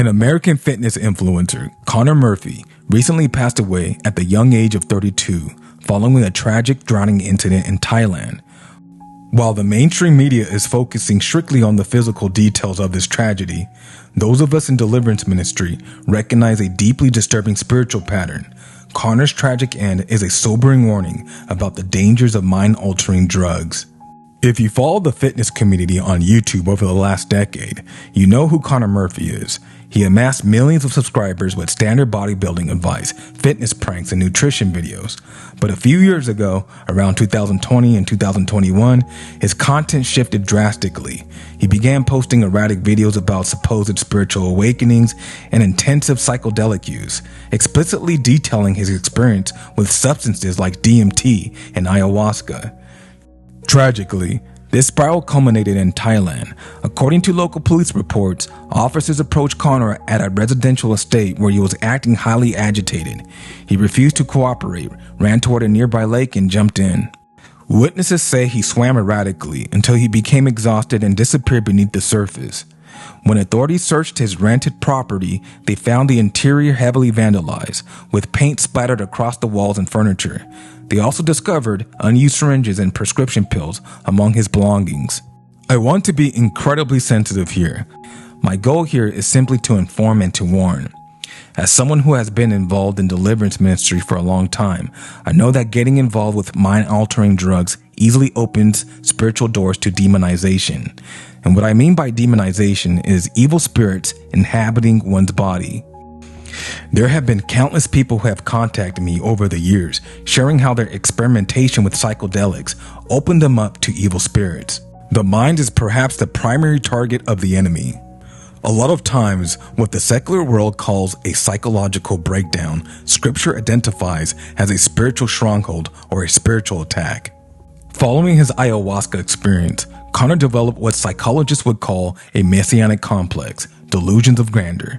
An American fitness influencer, Connor Murphy, recently passed away at the young age of 32 following a tragic drowning incident in Thailand. While the mainstream media is focusing strictly on the physical details of this tragedy, those of us in deliverance ministry recognize a deeply disturbing spiritual pattern. Connor's tragic end is a sobering warning about the dangers of mind-altering drugs. If you follow the fitness community on YouTube over the last decade, you know who Connor Murphy is. He amassed millions of subscribers with standard bodybuilding advice, fitness pranks, and nutrition videos. But a few years ago, around 2020 and 2021, his content shifted drastically. He began posting erratic videos about supposed spiritual awakenings and intensive psychedelic use, explicitly detailing his experience with substances like DMT and ayahuasca. Tragically, this spiral culminated in Thailand. According to local police reports, officers approached Connor at a residential estate where he was acting highly agitated. He refused to cooperate, ran toward a nearby lake, and jumped in. Witnesses say he swam erratically until he became exhausted and disappeared beneath the surface. When authorities searched his rented property, they found the interior heavily vandalized, with paint splattered across the walls and furniture. They also discovered unused syringes and prescription pills among his belongings. I want to be incredibly sensitive here. My goal here is simply to inform and to warn. As someone who has been involved in deliverance ministry for a long time, I know that getting involved with mind-altering drugs easily opens spiritual doors to demonization. And what I mean by demonization is evil spirits inhabiting one's body. There have been countless people who have contacted me over the years, sharing how their experimentation with psychedelics opened them up to evil spirits. The mind is perhaps the primary target of the enemy. A lot of times, what the secular world calls a psychological breakdown, Scripture identifies as a spiritual stronghold or a spiritual attack. Following his ayahuasca experience, Connor developed what psychologists would call a messianic complex, delusions of grandeur.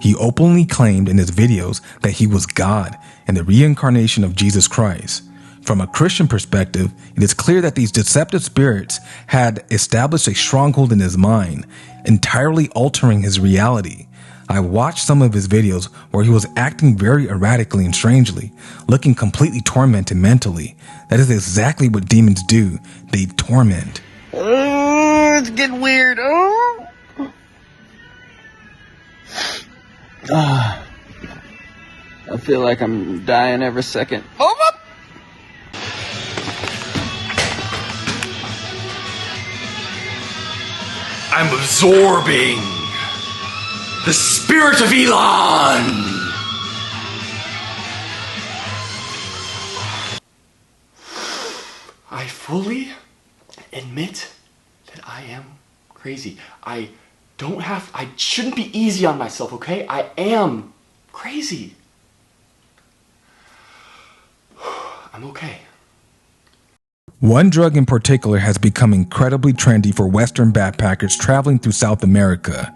He openly claimed in his videos that he was God and the reincarnation of Jesus Christ. From a Christian perspective, it is clear that these deceptive spirits had established a stronghold in his mind, entirely altering his reality. I watched some of his videos where he was acting very erratically and strangely, looking completely tormented mentally. That is exactly what demons do. They torment. Oh, it's getting weird. Oh. I feel like I'm dying every second. Hold up! I'm absorbing the spirit of Elon. I fully admit that I am crazy. I shouldn't be easy on myself, okay? I am crazy. I'm okay. One drug in particular has become incredibly trendy for Western backpackers traveling through South America: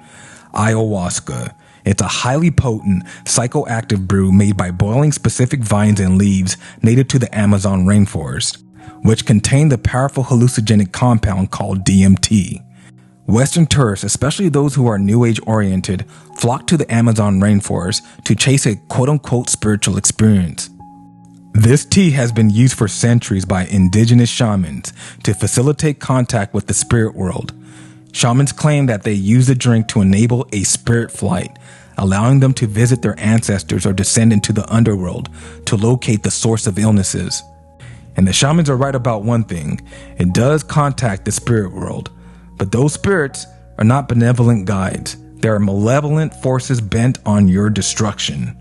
ayahuasca. It's a highly potent, psychoactive brew made by boiling specific vines and leaves native to the Amazon rainforest, which contain the powerful hallucinogenic compound called DMT. Western tourists, especially those who are New Age oriented, flock to the Amazon rainforest to chase a quote-unquote spiritual experience. This tea has been used for centuries by indigenous shamans to facilitate contact with the spirit world. Shamans claim that they use the drink to enable a spirit flight, allowing them to visit their ancestors or descend into the underworld to locate the source of illnesses. And the shamans are right about one thing: it does contact the spirit world. But those spirits are not benevolent guides. They are malevolent forces bent on your destruction.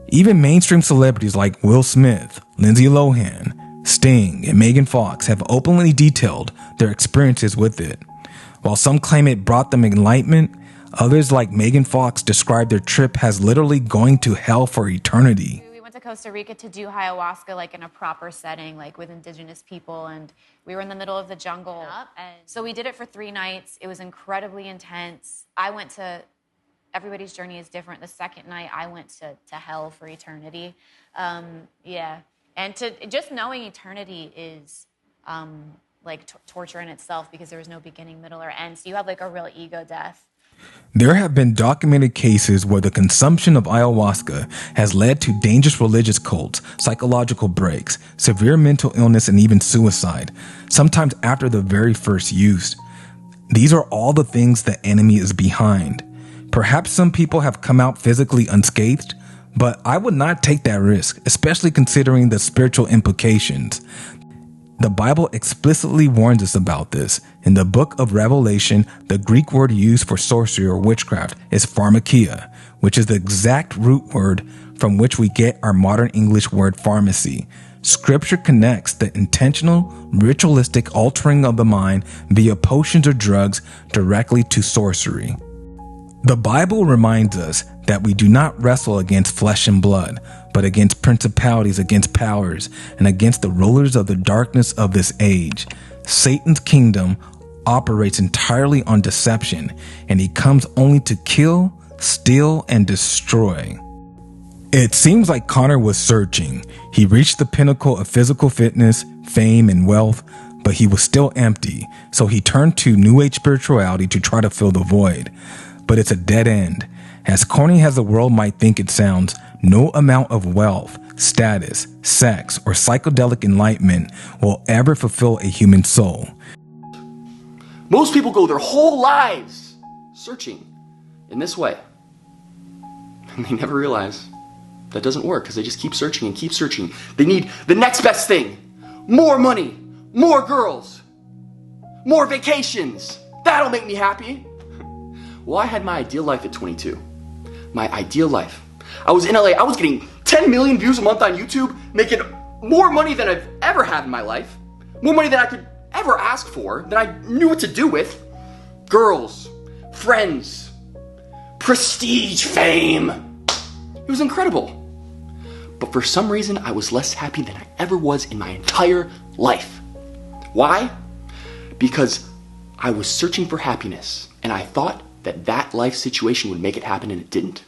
Even mainstream celebrities like Will Smith, Lindsay Lohan, Sting, and Megan Fox have openly detailed their experiences with it. While some claim it brought them enlightenment, others like Megan Fox describe their trip as literally going to hell for eternity. We went to Costa Rica to do ayahuasca like in a proper setting, like with indigenous people, and we were in the middle of the jungle. And so we did it for 3 nights. It was incredibly intense. Everybody's journey is different. The second night, I went to hell for eternity. And just knowing eternity is torture in itself, because there was no beginning, middle, or end. So you have like a real ego death. There have been documented cases where the consumption of ayahuasca has led to dangerous religious cults, psychological breaks, severe mental illness, and even suicide, sometimes after the very first use. These are all the things the enemy is behind. Perhaps some people have come out physically unscathed, but I would not take that risk, especially considering the spiritual implications. The Bible explicitly warns us about this. In the book of Revelation, the Greek word used for sorcery or witchcraft is pharmakia, which is the exact root word from which we get our modern English word pharmacy. Scripture connects the intentional, ritualistic altering of the mind via potions or drugs directly to sorcery. The Bible reminds us that we do not wrestle against flesh and blood, but against principalities, against powers, and against the rulers of the darkness of this age. Satan's kingdom operates entirely on deception, and he comes only to kill, steal, and destroy. It seems like Connor was searching. He reached the pinnacle of physical fitness, fame, and wealth, but he was still empty, so he turned to New Age spirituality to try to fill the void. But it's a dead end. As corny as the world might think it sounds, no amount of wealth, status, sex, or psychedelic enlightenment will ever fulfill a human soul. Most people go their whole lives searching in this way. And they never realize that doesn't work because they just keep searching and keep searching. They need the next best thing. More money, more girls, more vacations. That'll make me happy. Well, I had my ideal life at 22. My ideal life. I was in LA. I was getting 10 million views a month on YouTube, making more money than I've ever had in my life. More money than I could ever ask for, that I knew what to do with. Girls, friends, prestige, fame. It was incredible. But for some reason, I was less happy than I ever was in my entire life. Why? Because I was searching for happiness, and I thought that life situation would make it happen, and it didn't.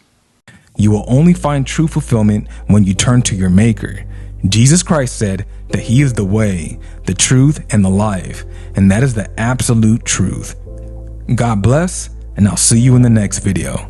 You will only find true fulfillment when you turn to your Maker. Jesus Christ said that He is the way, the truth, and the life, and that is the absolute truth. God bless, and I'll see you in the next video.